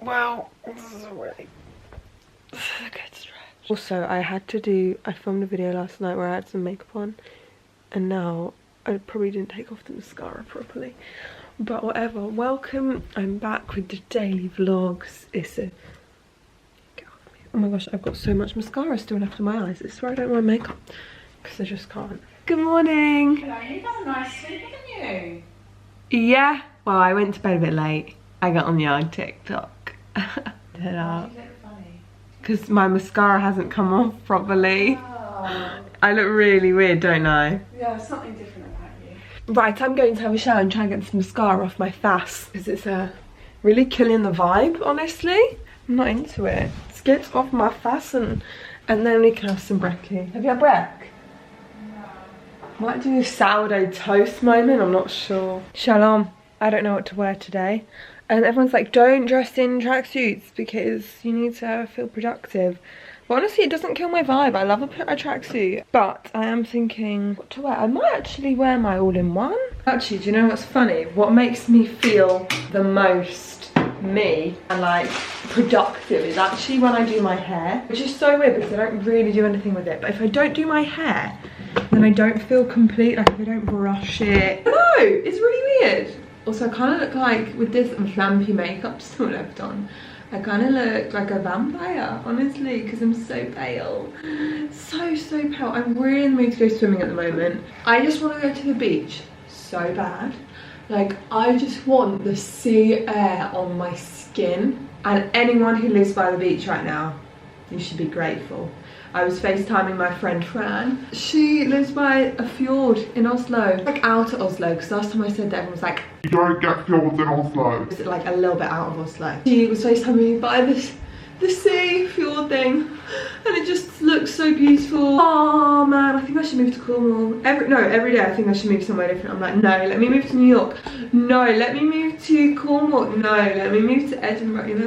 Wow, this is a really good stretch. Also, I filmed a video last night where I had some makeup on, and now I probably didn't take off the mascara properly. But whatever, welcome, I'm back with the daily vlogs. Oh my gosh, I've got so much mascara still left in my eyes. I swear I don't wear makeup, because I just can't. Good morning. Hello, you've had a nice sleep, haven't you? Yeah, well, I went to bed a bit late. I got on your TikTok. Because my mascara hasn't come off properly. Oh. I look really weird, don't I? Yeah, something different about you. Right, I'm going to have a shower and try and get this mascara off my face, because it's really killing the vibe, honestly. I'm not into it. Let's get it off my face and then we can have some brekkie. Have you had brek? No. Might do a sourdough toast moment, I'm not sure. Shalom. I don't know what to wear today. And everyone's like, don't dress in tracksuits because you need to feel productive. But honestly, it doesn't kill my vibe. I love a tracksuit. But I am thinking what to wear. I might actually wear my all-in-one. Actually, do you know what's funny? What makes me feel the most me and like productive is actually when I do my hair. Which is so weird because I don't really do anything with it. But if I don't do my hair, then I don't feel complete. Like if I don't brush it. No, it's really weird. Also, I kind of look like, with this vampy makeup still left on, I kind of look like a vampire, honestly, because I'm so pale. So pale. I'm really in the mood to go swimming at the moment. I just want to go to the beach so bad. Like, I just want the sea air on my skin. And anyone who lives by the beach right now, you should be grateful. I was FaceTiming my friend Fran. She lives by a fjord in Oslo. Like out of Oslo, because last time I said that everyone was like, you don't get fjords in Oslo. It's like a little bit out of Oslo. She was FaceTiming me by the sea fjord thing. And it just looks so beautiful. Oh man, I think I should move to Cornwall. Every day I think I should move somewhere different. I'm like, no, let me move to New York. No, let me move to Cornwall. No, let me move to Edinburgh, you know?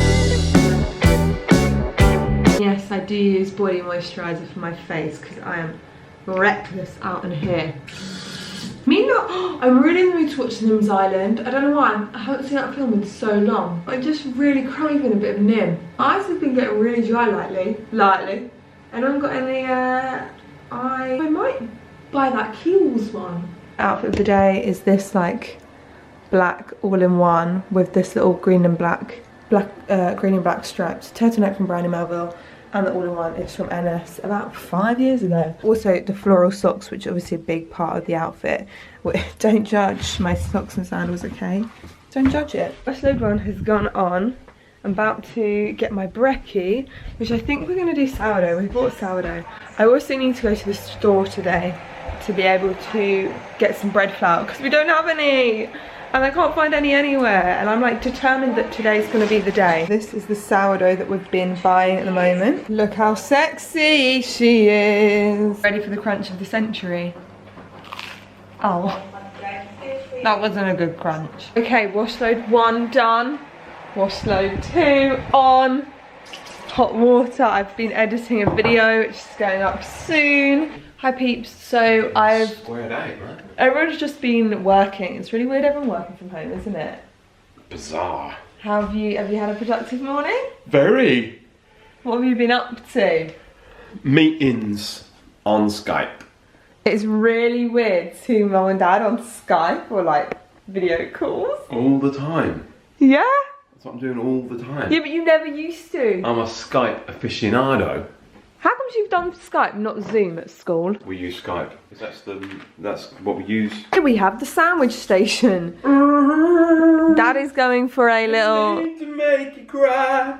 Yes, I do use body moisturiser for my face because I am reckless out in here. I'm really in the mood to watch Nim's Island. I don't know why, I haven't seen that film in so long. I'm just really craving a bit of Nim. My eyes have been getting really dry lately. I don't got any, I might buy that Kiehl's one. Outfit of the day is this like black all-in-one with this little green and black stripes. Turtleneck from Brownie Melville. And the all-in-one is from NS about 5 years ago. Also the floral socks, which are obviously a big part of the outfit. Don't judge my socks and sandals, okay? Don't judge it. First load one has gone on. I'm about to get my brekkie, which I think we're gonna do sourdough. We bought sourdough. I also need to go to the store today to be able to get some bread flour because we don't have any. And I can't find any anywhere, and I'm like determined that today's gonna be the day. This is the sourdough that we've been buying at the moment. Look how sexy she is. Ready for the crunch of the century. Oh, that wasn't a good crunch. Okay, wash load 1 done. Wash load 2 on. Hot water, I've been editing a video which is going up soon. Hi peeps, so Squared out, right? everyone's just been working. It's really weird everyone working from home, isn't it? Bizarre. Have you had a productive morning? Very. What have you been up to? Meetings on Skype. It's really weird seeing mum and dad on Skype or like video calls. All the time. Yeah? That's what I'm doing all the time. Yeah, but you never used to. I'm a Skype aficionado. How come you've done Skype, not Zoom at school? We use Skype. That's what we use. Here we have the sandwich station. Dad is going for a little... Need to make you cry.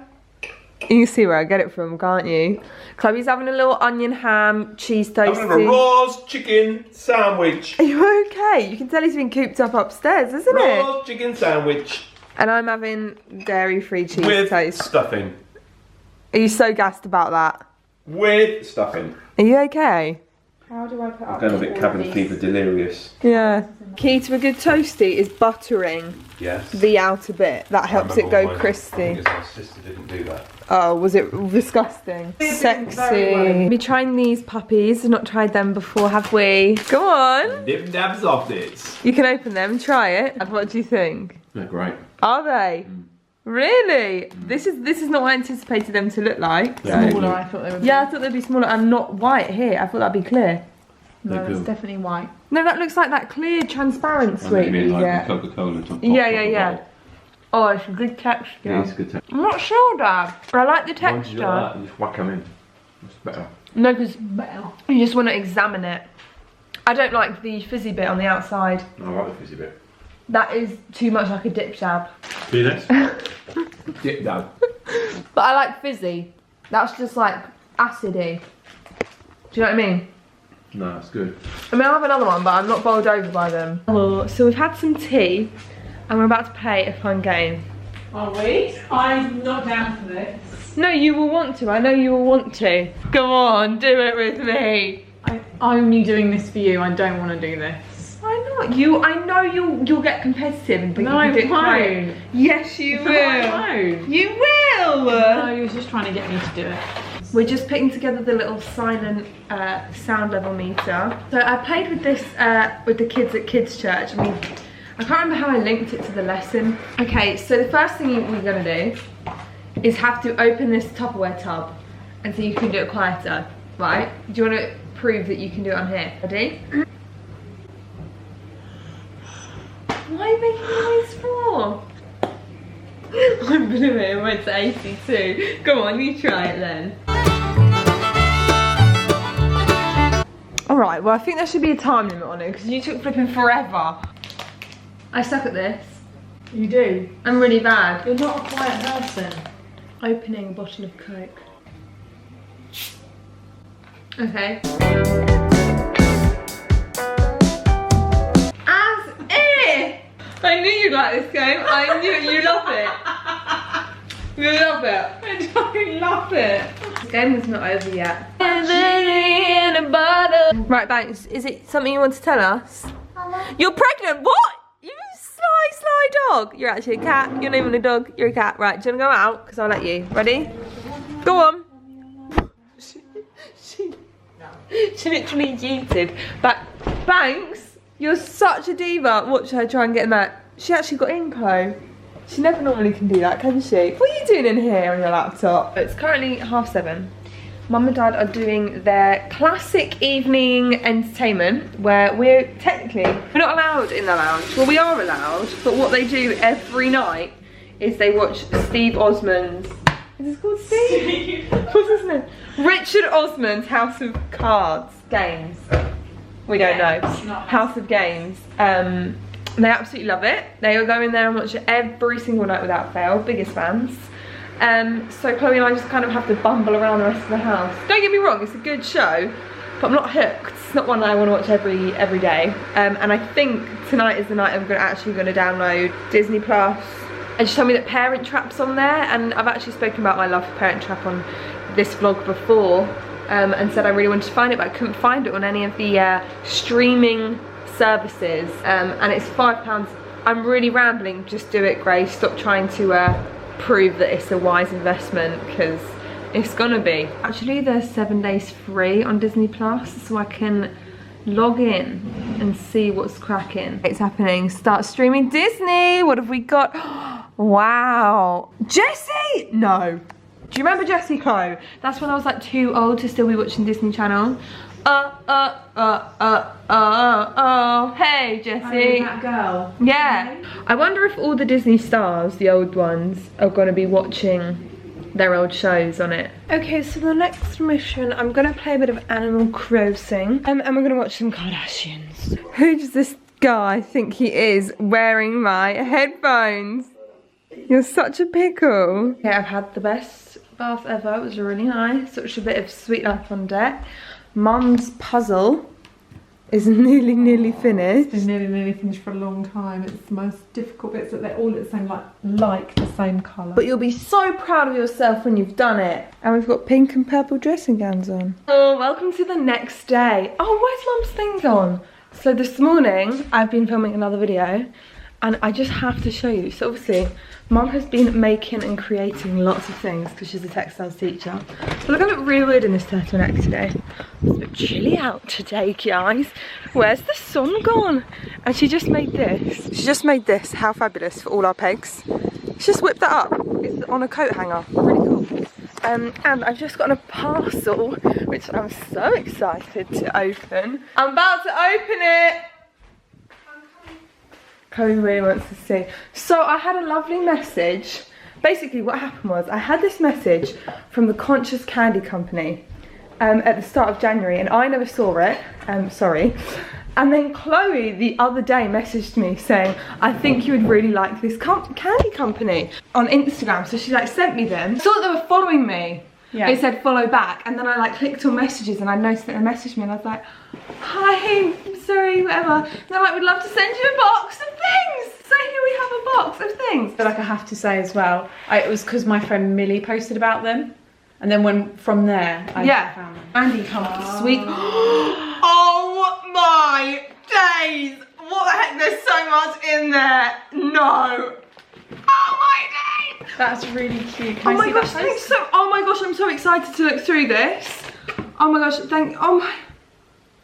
You can see where I get it from, can't you? Chloe's having a little onion ham, cheese toasty. I'm having a roast chicken sandwich. Are you okay? You can tell he's been cooped up upstairs, isn't it? Roast chicken sandwich. And I'm having dairy-free cheese with toast. stuffing. Are you so gassed about that? With stuffing. Are you okay? How do I put up? I'm going a bit cabin fever delirious. Yeah. Key to a good toasty is buttering Yes. the outer bit. That helps it go I crispy. think it's my sister didn't do that. Oh, was it disgusting? Sexy. We're trying these puppies. We've not tried them before, have we? Go on. Dib dab softits. You can open them, try it. And what do you think? They're great. Are they? Really? This is not what I anticipated them to look like. Smaller, I thought they would be. Yeah, I thought they'd be smaller and not white here. I thought that'd be clear. No, it's definitely white. No, that looks like that clear, transparent I sweet. mean, like Yeah. Coca-Cola top. Yeah. Oh, it's a good texture. Yeah, it's a good texture. I'm not sure, Dad. I like the Why did you texture. like that? You just whack them in. It's better. No, because you just want to examine it. I don't like the fizzy bit on the outside. I like the fizzy bit. That is too much like a dip dab. Penis? Dip dab. But I like fizzy. That's just like acidy. Do you know what I mean? No, it's good. I mean, I have another one, but I'm not bowled over by them. Oh, so we've had some tea, and we're about to play a fun game. Are we? I'm not down for this. No, you will want to. I know you will want to. Come on, do it with me. I'm only doing this for you. I don't want to do this. Why not? I know you'll get competitive and think No, you can do it I great. won't. Yes, you will. No, I won't. You will. No, he was just trying to get me to do it. We're just putting together the little silent sound level meter. So I played with this with the kids at Kids Church. I mean, I can't remember how I linked it to the lesson. Okay, so the first thing we're gonna do is have to open this Tupperware tub, and so you can do it quieter, right? Do you want to prove that you can do it on here? Ready? Why are you making noise for? I blew it and went to 82. Come on, you try it then. Alright, well I think there should be a time limit on it because you took flipping forever. I suck at this. You do? I'm really bad. You're not a quiet person. Opening a bottle of Coke. Okay. As if! I knew you'd like this game. I knew it. You love it. You love it. I fucking love it. This game is not over yet. Right, Banks, is it something you want to tell us? You're pregnant? What? You sly dog. You're actually a cat. You're not even a dog. You're a cat. Right, do you want to go out? Because I'll let you. Ready? Go on. She literally yeeted. But Banks, you're such a diva. Watch her try and get in that. She actually got in, Chloe. She never normally can do that, can she? What are you doing in here on your laptop? It's currently 7:30. Mum and Dad are doing their classic evening entertainment where we're not allowed in the lounge. Well, we are allowed, but what they do every night is they watch Steve Osmond's, is this called Steve? What's his name? Richard Osman's House of Cards games. We don't know. House of Games. They absolutely love it. They will go in there and watch it every single night without fail. Biggest fans. So Chloe and I just kind of have to bumble around the rest of the house. Don't get me wrong, it's a good show, but I'm not hooked. It's not one that I want to watch every day. And I think tonight is the night I'm actually going to download Disney Plus. And she told me that Parent Trap's on there, and I've actually spoken about my love for Parent Trap on this vlog before, and said I really wanted to find it, but I couldn't find it on any of the streaming services. And it's £5. I'm really rambling. Just do it, Grace. Stop trying to prove that it's a wise investment, because it's gonna be. Actually, there's 7 days free on Disney Plus, so I can log in and see what's cracking. It's happening. Start streaming Disney. What have we got? Wow. Jessie! No. Do you remember Jessie, Chloe? That's when I was like too old to still be watching Disney Channel. Hey, Jessie. That girl. Yeah. I wonder if all the Disney stars, the old ones, are going to be watching their old shows on it. Okay, so the next mission, I'm going to play a bit of Animal Crossing, and we're going to watch some Kardashians. Who does this guy think he is wearing my headphones? You're such a pickle. Okay, I've had the best bath ever. It was really nice. Such a bit of sweet life on deck. Mum's puzzle is nearly finished. It's been nearly finished for a long time. It's the most difficult bits that they're all at the same, like the same colour. But you'll be so proud of yourself when you've done it. And we've got pink and purple dressing gowns on. Oh, welcome to the next day. Oh, where's Mum's thing gone? So this morning, I've been filming another video, and I just have to show you. So obviously, Mum has been making and creating lots of things because she's a textiles teacher. So look, I look really weird in this turtleneck today. It's a bit chilly out today, guys. Where's the sun gone? And she just made this. She just made this. How fabulous for all our pegs. Let's just whip that up. It's on a coat hanger. Really cool. And I've just gotten a parcel, which I'm so excited to open. I'm about to open it. Chloe really wants to see. So I had a lovely message. Basically what happened was I had this message from the Conscious Candy Company at the start of January, and I never saw it. Sorry. And then Chloe the other day messaged me saying, I think you would really like this candy company on Instagram. So she like sent me them. I saw that they were following me. Yeah. It said follow back, and then I like clicked on messages and I noticed that they messaged me and I was like, hi, I'm sorry, whatever. And they're like, we'd love to send you a box of things. So here we have a box of things. But like I have to say as well, it was because my friend Millie posted about them. And then from there, I found them. Andy come up sweet. Oh my days! What the heck? There's so much in there. No. Oh my days! That's really cute. Oh my gosh, thanks so. Oh my gosh, I'm so excited to look through this. Oh my gosh, oh my.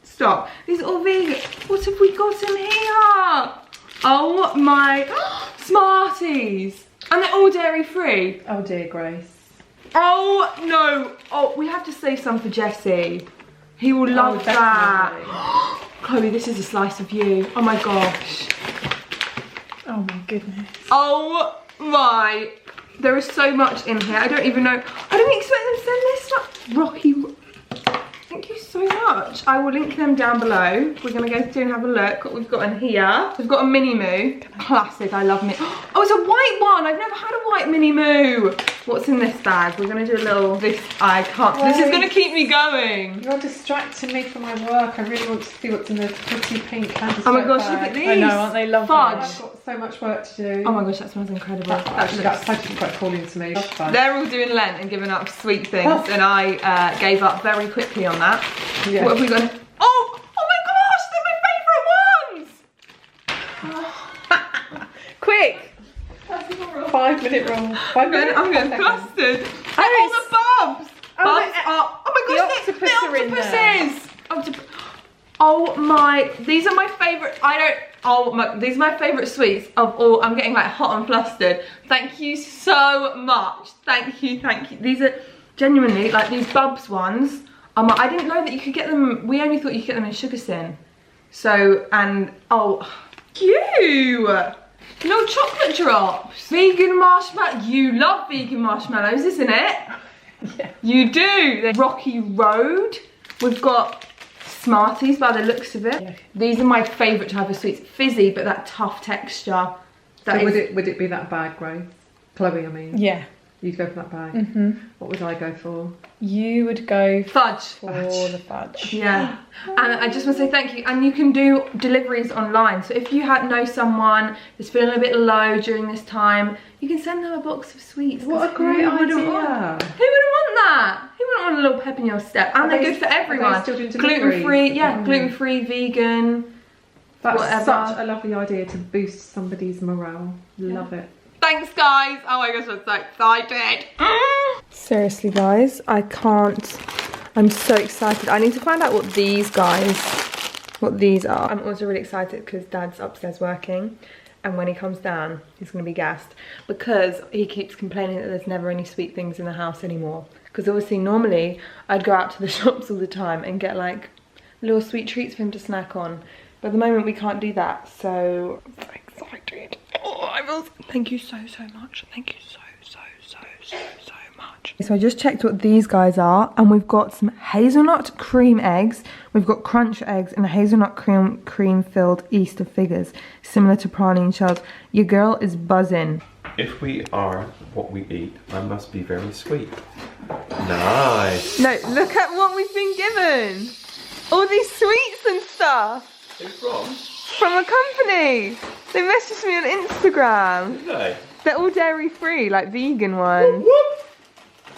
Stop. These are all vegan. What have we got in here? Oh my. Smarties. And they're all dairy free. Oh dear, Grace. Oh no! Oh, we have to save some for Jesse. He will love that. Chloe, this is a slice of you. Oh my gosh. Oh my goodness. Oh my. There is so much in here. I don't even know. I didn't expect them to send this stuff. Rocky. Thank you so much. I will link them down below. We're going to go through and have a look what we've got in here. We've got a mini moo. Classic, I love me. Oh, it's a white one. I've never had a white mini moo. What's in this bag? We're going to do a little, I can't. This is going to keep me going. You're distracting me from my work. I really want to see what's in the pretty pink candy Oh my gosh, bag. look at these. I know, aren't they lovely? Fudge. I've got so much work to do. Oh my gosh, that smells incredible. Actually, that's actually quite calling to me. They're all doing Lent and giving up sweet things, and I gave up very quickly on that. Yeah. What have we got? Oh my gosh, they're my favourite ones! Quick! 5 minute rule. I'm getting flustered. They're all the bubs! Oh my gosh, the octopuses! Oh my, these are my favourite, these are my favourite sweets of all. I'm getting like hot and flustered. Thank you so much. Thank you. These are genuinely, like these Bubs ones. I didn't know that you could get them, we only thought you could get them in Sugar Sin. So, and, oh, you! Little chocolate drops. Vegan marshmallow, you love vegan marshmallows, isn't it? Yeah. You do. They're Rocky Road. We've got Smarties by the looks of it. Yeah. These are my favourite type of sweets. Fizzy, but that tough texture. So would it be that bag, Grace? Chloe, I mean. Yeah. You'd go for that bag. Mm-hmm. What would I go for? You would go fudge. For the fudge. Yeah. And I just want to say thank you. And you can do deliveries online. So if you know someone that's feeling a bit low during this time, you can send them a box of sweets. What a great idea. Who wouldn't want that? Who wouldn't want a little pep in your step? And they're good for everyone. Gluten-free, yeah, gluten-free, vegan, That's whatever. Such a lovely idea to boost somebody's morale. Love it. Thanks guys. Oh my gosh, I'm so excited. Seriously guys, I can't. I'm so excited. I need to find out what these are. I'm also really excited because Dad's upstairs working, and when he comes down, he's going to be gassed because he keeps complaining that there's never any sweet things in the house anymore. Because obviously normally I'd go out to the shops all the time and get like little sweet treats for him to snack on. But at the moment we can't do that, so I'm so excited. Oh, thank you so much. Thank you so much. So I just checked what these guys are, and we've got some hazelnut cream eggs, we've got crunch eggs, and a hazelnut cream filled Easter figures, similar to praline shells. Your girl is buzzing. If we are what we eat, I must be very sweet. Nice. No, look at what we've been given. All these sweets and stuff. Who's from? From a company. They messaged me on Instagram. Did they? They're all dairy free, like vegan ones. Whoop, whoop.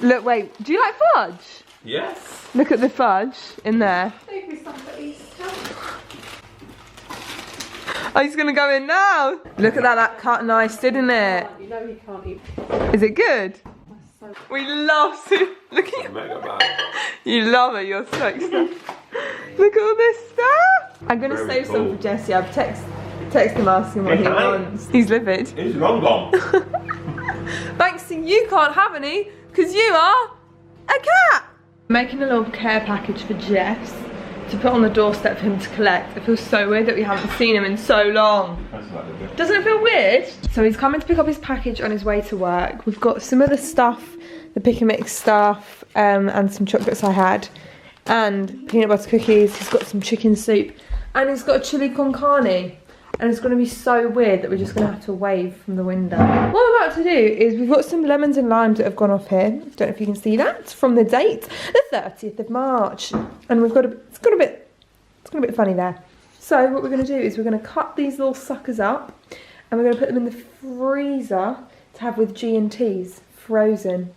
Look, wait, do you like fudge? Yes. Look at the fudge in there. Save me some for Easter. Oh, he's gonna go in now. Look at that cut nice, didn't it? You know he can't eat. Is it good? We love it. Look at you. You love it, you're so excited. Look at all this stuff. I'm gonna save some for Jesse. I've text him asking what he wants. He's livid. He's long gone. Thanks to you can't have any, because you are a cat. Making a little care package for Jess to put on the doorstep for him to collect. It feels so weird that we haven't seen him in so long. Doesn't it feel weird? So he's coming to pick up his package on his way to work. We've got some of the stuff, the pick and mix stuff, and some chocolates I had, and peanut butter cookies. He's got some chicken soup, and he's got a chili con carne. And it's going to be so weird that we're just going to have to wave from the window. What I'm about to do is we've got some lemons and limes that have gone off here. I don't know if you can see that from the date, the 30th of March. And we've got it's got a bit funny there. So what we're going to do is we're going to cut these little suckers up, and we're going to put them in the freezer to have with G&T's frozen.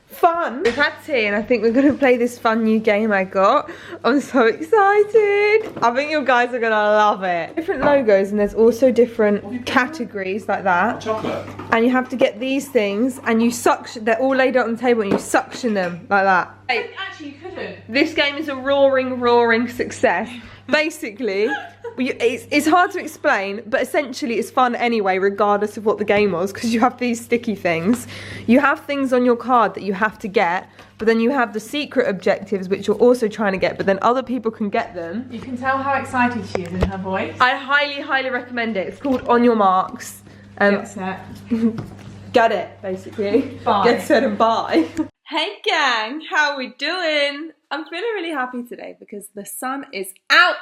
Fun! We've had tea, and I think we're going to play this fun new game I got. I'm so excited! I think you guys are going to love it. Different logos, and there's also different categories like that. Chocolate. And you have to get these things, and you suction. They're all laid out on the table, and you suction them like that. Hey, actually, you couldn't. This game is a roaring success. Basically, it's hard to explain, but essentially it's fun anyway, regardless of what the game was, because you have these sticky things. You have things on your card that you have to get, but then you have the secret objectives, which you're also trying to get, but then other people can get them. You can tell how excited she is in her voice. I highly recommend it. It's called On Your Marks. Get set. Get it, basically. Bye. Get set and buy. Hey gang, how we doing? I'm feeling really happy today because the sun is out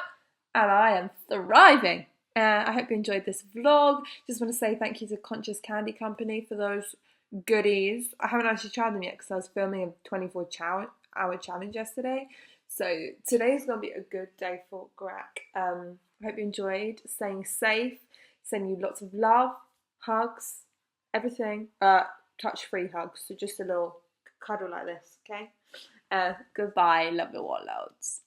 and I am thriving. I hope you enjoyed this vlog. Just want to say thank you to Conscious Candy Company for those goodies. I haven't actually tried them yet because I was filming a 24-hour challenge yesterday. So today's going to be a good day for Grack. I hope you enjoyed. Staying safe. Sending you lots of love, hugs, everything. Touch-free hugs, so just a little cuddle like this, okay? Goodbye, love you all loads.